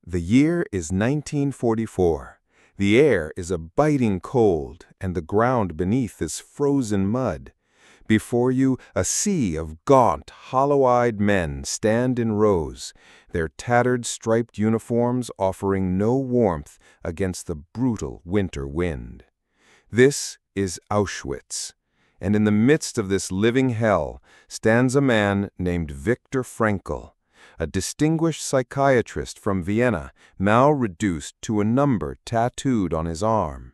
The year is 1944. The air is a biting cold, and the ground beneath is frozen mud. Before you, a sea of gaunt, hollow-eyed men stand in rows, their tattered striped uniforms offering no warmth against the brutal winter wind. This is Auschwitz, and in the midst of this living hell stands a man named Viktor Frankl, a distinguished psychiatrist from Vienna, now reduced to a number tattooed on his arm.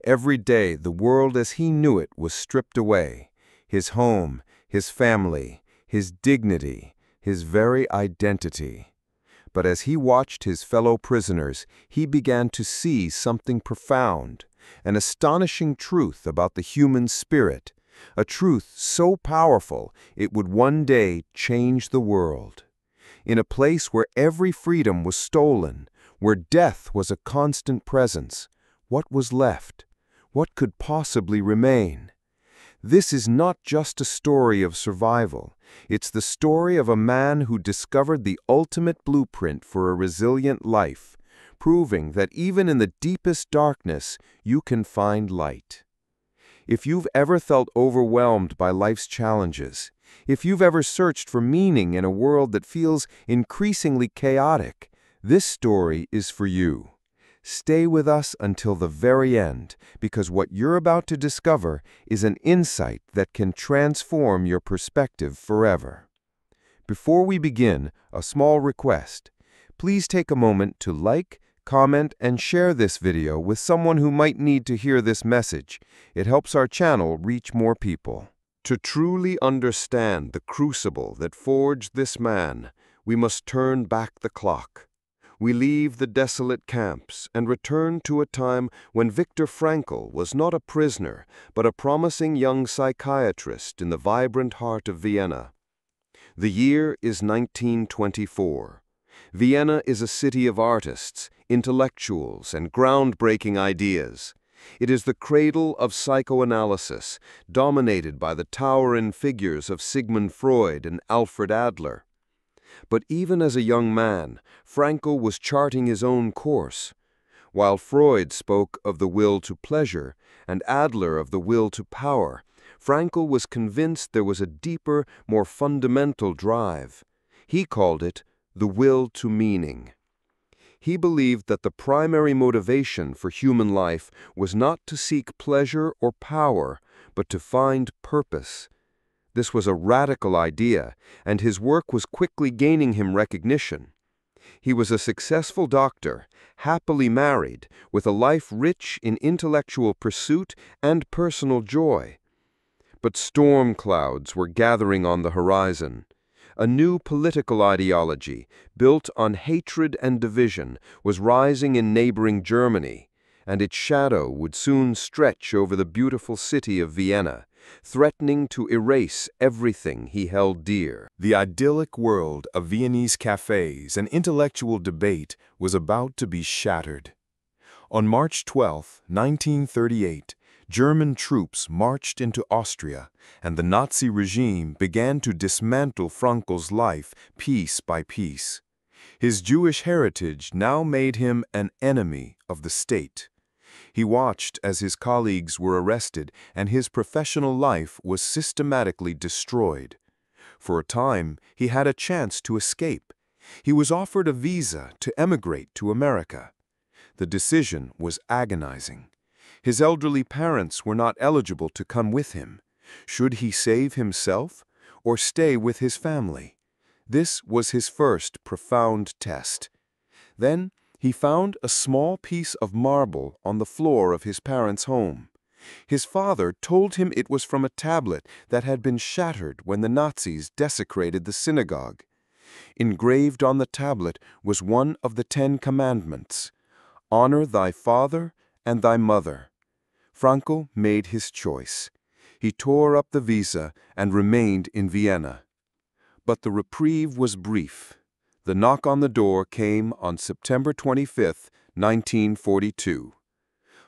Every day the world as he knew it was stripped away. His home, his family, his dignity, his very identity. But as he watched his fellow prisoners, he began to see something profound, an astonishing truth about the human spirit, a truth so powerful it would one day change the world. In a place where every freedom was stolen, where death was a constant presence, what was left? What could possibly remain? This is not just a story of survival. It's the story of a man who discovered the ultimate blueprint for a resilient life, proving that even in the deepest darkness, you can find light. If you've ever felt overwhelmed by life's challenges, if you've ever searched for meaning in a world that feels increasingly chaotic, this story is for you. Stay with us until the very end, because what you're about to discover is an insight that can transform your perspective forever. Before we begin, a small request. Please take a moment to like, comment, and share this video with someone who might need to hear this message. It helps our channel reach more people. To truly understand the crucible that forged this man, we must turn back the clock. We leave the desolate camps and return to a time when Viktor Frankl was not a prisoner, but a promising young psychiatrist in the vibrant heart of Vienna. The year is 1924. Vienna is a city of artists, intellectuals, and groundbreaking ideas. It is the cradle of psychoanalysis, dominated by the towering figures of Sigmund Freud and Alfred Adler. But even as a young man, Frankl was charting his own course. While Freud spoke of the will to pleasure and Adler of the will to power, Frankl was convinced there was a deeper, more fundamental drive. He called it the will to meaning. He believed that the primary motivation for human life was not to seek pleasure or power, but to find purpose. This was a radical idea, and his work was quickly gaining him recognition. He was a successful doctor, happily married, with a life rich in intellectual pursuit and personal joy. But storm clouds were gathering on the horizon. A new political ideology, built on hatred and division, was rising in neighboring Germany, and its shadow would soon stretch over the beautiful city of Vienna, threatening to erase everything he held dear. The idyllic world of Viennese cafes and intellectual debate was about to be shattered. On March 12, 1938, German troops marched into Austria, and the Nazi regime began to dismantle Frankl's life piece by piece. His Jewish heritage now made him an enemy of the state. He watched as his colleagues were arrested and his professional life was systematically destroyed. For a time, he had a chance to escape. He was offered a visa to emigrate to America. The decision was agonizing. His elderly parents were not eligible to come with him. Should he save himself or stay with his family? This was his first profound test. Then he found a small piece of marble on the floor of his parents' home. His father told him it was from a tablet that had been shattered when the Nazis desecrated the synagogue. Engraved on the tablet was one of the 10 Commandments: "Honor thy father and thy mother." Frankl made his choice. He tore up the visa and remained in Vienna. But the reprieve was brief. The knock on the door came on September 25, 1942.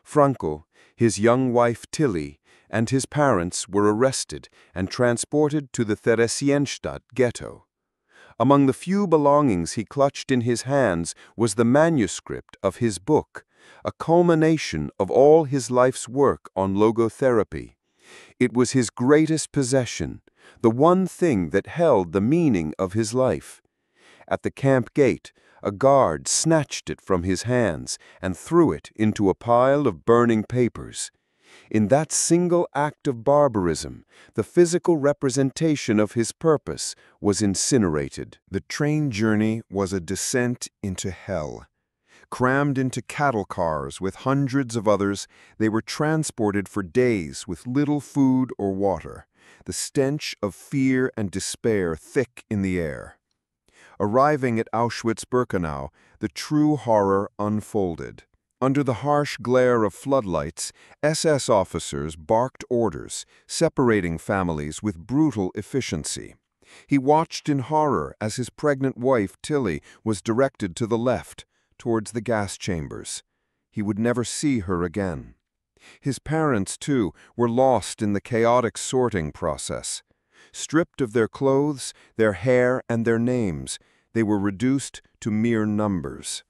Frankl, his young wife Tilly, and his parents were arrested and transported to the Theresienstadt ghetto. Among the few belongings he clutched in his hands was the manuscript of his book, a culmination of all his life's work on logotherapy. It was his greatest possession, the one thing that held the meaning of his life. At the camp gate, a guard snatched it from his hands and threw it into a pile of burning papers. In that single act of barbarism, the physical representation of his purpose was incinerated. The train journey was a descent into hell. Crammed into cattle cars with hundreds of others, they were transported for days with little food or water, the stench of fear and despair thick in the air. Arriving at Auschwitz-Birkenau, the true horror unfolded. Under the harsh glare of floodlights, SS officers barked orders, separating families with brutal efficiency. He watched in horror as his pregnant wife, Tilly, was directed to the left, towards the gas chambers. He would never see her again. His parents, too, were lost in the chaotic sorting process. Stripped of their clothes, their hair, and their names, they were reduced to mere numbers.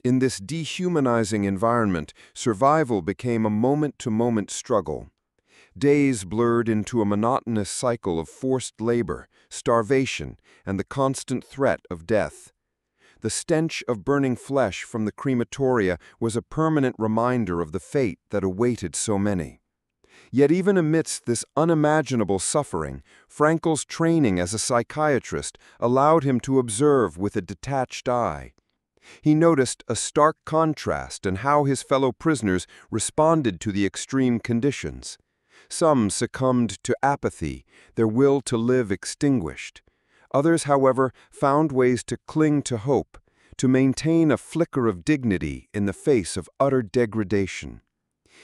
In this dehumanizing environment, survival became a moment-to-moment struggle. Days blurred into a monotonous cycle of forced labor, starvation, and the constant threat of death. The stench of burning flesh from the crematoria was a permanent reminder of the fate that awaited so many. Yet even amidst this unimaginable suffering, Frankl's training as a psychiatrist allowed him to observe with a detached eye. He noticed a stark contrast in how his fellow prisoners responded to the extreme conditions. Some succumbed to apathy, their will to live extinguished. Others, however, found ways to cling to hope, to maintain a flicker of dignity in the face of utter degradation.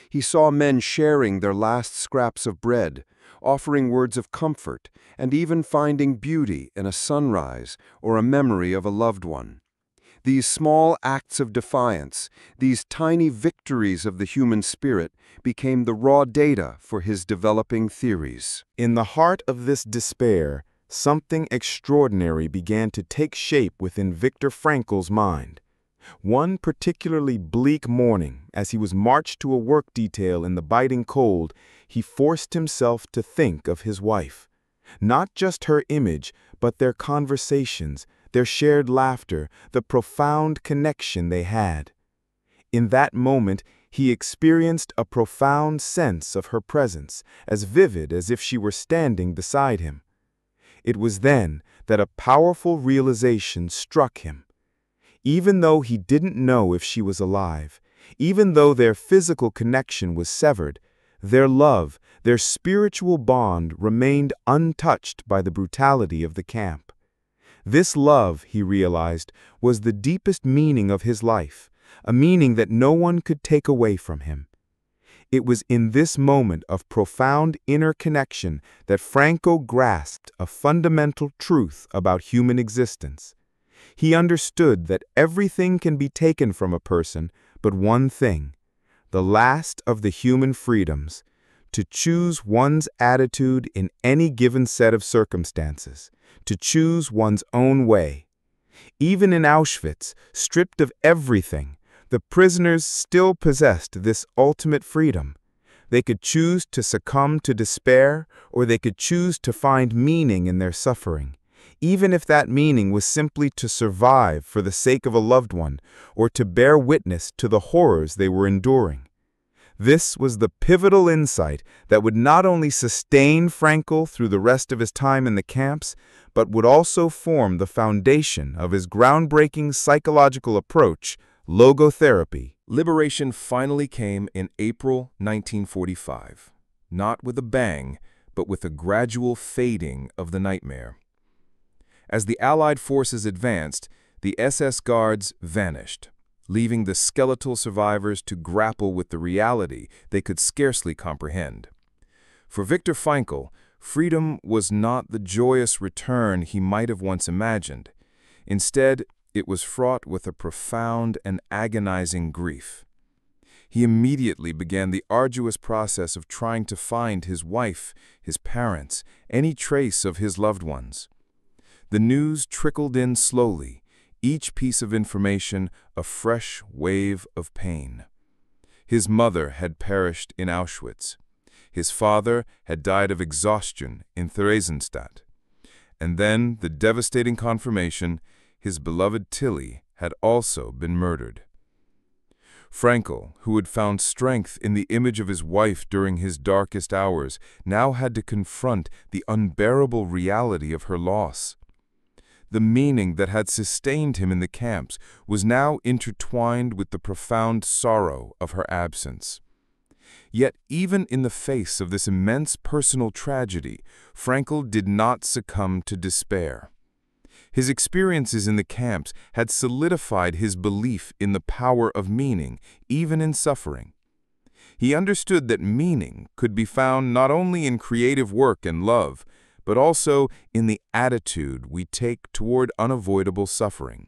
He saw men sharing their last scraps of bread, offering words of comfort, and even finding beauty in a sunrise or a memory of a loved one. These small acts of defiance, these tiny victories of the human spirit, became the raw data for his developing theories. In the heart of this despair, something extraordinary began to take shape within Viktor Frankl's mind. One particularly bleak morning, as he was marched to a work detail in the biting cold, he forced himself to think of his wife. Not just her image, but their conversations, their shared laughter, the profound connection they had. In that moment, he experienced a profound sense of her presence, as vivid as if she were standing beside him. It was then that a powerful realization struck him. Even though he didn't know if she was alive, even though their physical connection was severed, their love, their spiritual bond remained untouched by the brutality of the camp. This love, he realized, was the deepest meaning of his life, a meaning that no one could take away from him. It was in this moment of profound inner connection that Frankl grasped a fundamental truth about human existence. He understood that everything can be taken from a person but one thing, the last of the human freedoms, to choose one's attitude in any given set of circumstances, to choose one's own way. Even in Auschwitz, stripped of everything, the prisoners still possessed this ultimate freedom. They could choose to succumb to despair, or they could choose to find meaning in their suffering, even if that meaning was simply to survive for the sake of a loved one, or to bear witness to the horrors they were enduring. This was the pivotal insight that would not only sustain Frankl through the rest of his time in the camps, but would also form the foundation of his groundbreaking psychological approach, logotherapy. Liberation finally came in April 1945, not with a bang, but with a gradual fading of the nightmare. As the Allied forces advanced, the SS guards vanished, leaving the skeletal survivors to grapple with the reality they could scarcely comprehend. For Viktor Frankl, freedom was not the joyous return he might have once imagined. Instead, it was fraught with a profound and agonizing grief. He immediately began the arduous process of trying to find his wife, his parents, any trace of his loved ones. The news trickled in slowly, each piece of information a fresh wave of pain. His mother had perished in Auschwitz. His father had died of exhaustion in Theresienstadt. And then the devastating confirmation, his beloved Tilly had also been murdered. Frankl, who had found strength in the image of his wife during his darkest hours, now had to confront the unbearable reality of her loss. The meaning that had sustained him in the camps was now intertwined with the profound sorrow of her absence. Yet even in the face of this immense personal tragedy, Frankl did not succumb to despair. His experiences in the camps had solidified his belief in the power of meaning, even in suffering. He understood that meaning could be found not only in creative work and love, but also in the attitude we take toward unavoidable suffering.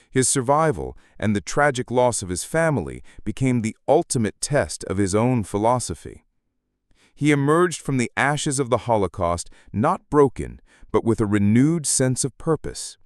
His survival and the tragic loss of his family became the ultimate test of his own philosophy. He emerged from the ashes of the Holocaust not broken, but with a renewed sense of purpose,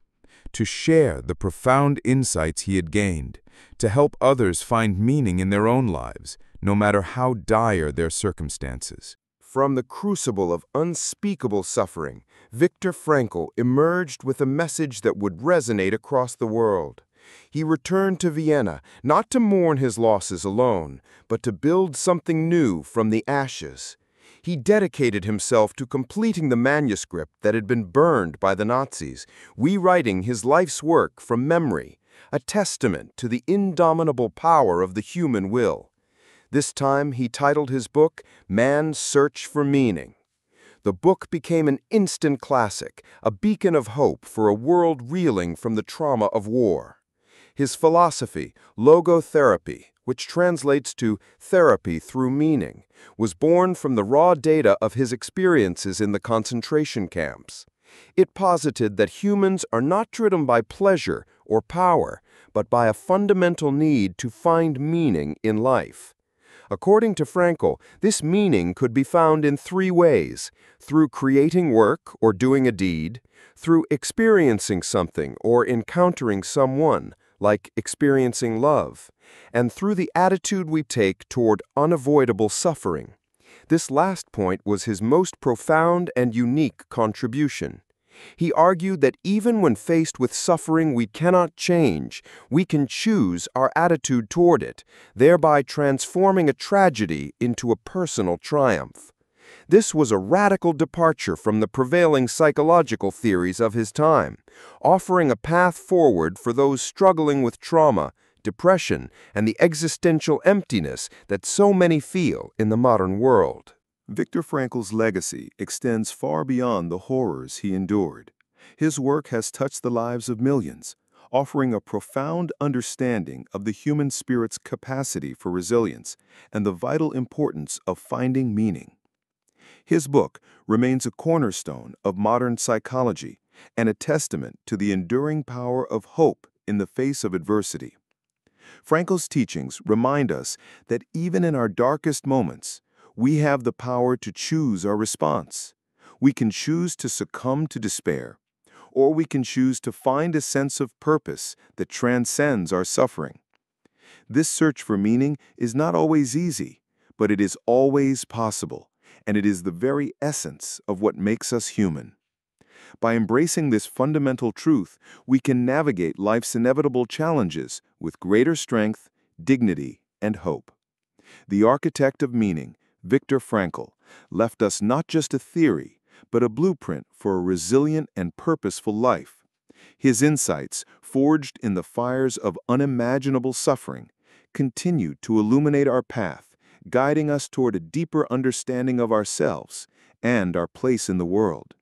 to share the profound insights he had gained, to help others find meaning in their own lives, no matter how dire their circumstances. From the crucible of unspeakable suffering, Viktor Frankl emerged with a message that would resonate across the world. He returned to Vienna, not to mourn his losses alone, but to build something new from the ashes. He dedicated himself to completing the manuscript that had been burned by the Nazis, rewriting his life's work from memory, a testament to the indomitable power of the human will. This time he titled his book, Man's Search for Meaning. The book became an instant classic, a beacon of hope for a world reeling from the trauma of war. His philosophy, Logotherapy, which translates to therapy through meaning, was born from the raw data of his experiences in the concentration camps. It posited that humans are not driven by pleasure or power, but by a fundamental need to find meaning in life. According to Frankl, this meaning could be found in three ways: through creating work or doing a deed, through experiencing something or encountering someone, like experiencing love, and through the attitude we take toward unavoidable suffering. This last point was his most profound and unique contribution. He argued that even when faced with suffering we cannot change, we can choose our attitude toward it, thereby transforming a tragedy into a personal triumph. This was a radical departure from the prevailing psychological theories of his time, offering a path forward for those struggling with trauma, depression, and the existential emptiness that so many feel in the modern world. Viktor Frankl's legacy extends far beyond the horrors he endured. His work has touched the lives of millions, offering a profound understanding of the human spirit's capacity for resilience and the vital importance of finding meaning. His book remains a cornerstone of modern psychology and a testament to the enduring power of hope in the face of adversity. Frankl's teachings remind us that even in our darkest moments, we have the power to choose our response. We can choose to succumb to despair, or we can choose to find a sense of purpose that transcends our suffering. This search for meaning is not always easy, but it is always possible, and it is the very essence of what makes us human. By embracing this fundamental truth, we can navigate life's inevitable challenges with greater strength, dignity, and hope. The architect of meaning, Viktor Frankl, left us not just a theory, but a blueprint for a resilient and purposeful life. His insights, forged in the fires of unimaginable suffering, continue to illuminate our path, guiding us toward a deeper understanding of ourselves and our place in the world.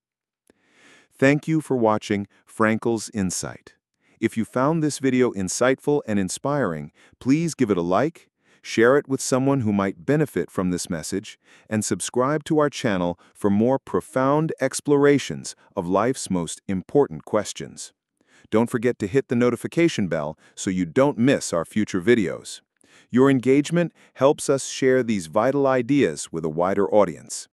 Thank you for watching Frankl's Insight. If you found this video insightful and inspiring, please give it a like, share it with someone who might benefit from this message, and subscribe to our channel for more profound explorations of life's most important questions. Don't forget to hit the notification bell so you don't miss our future videos. Your engagement helps us share these vital ideas with a wider audience.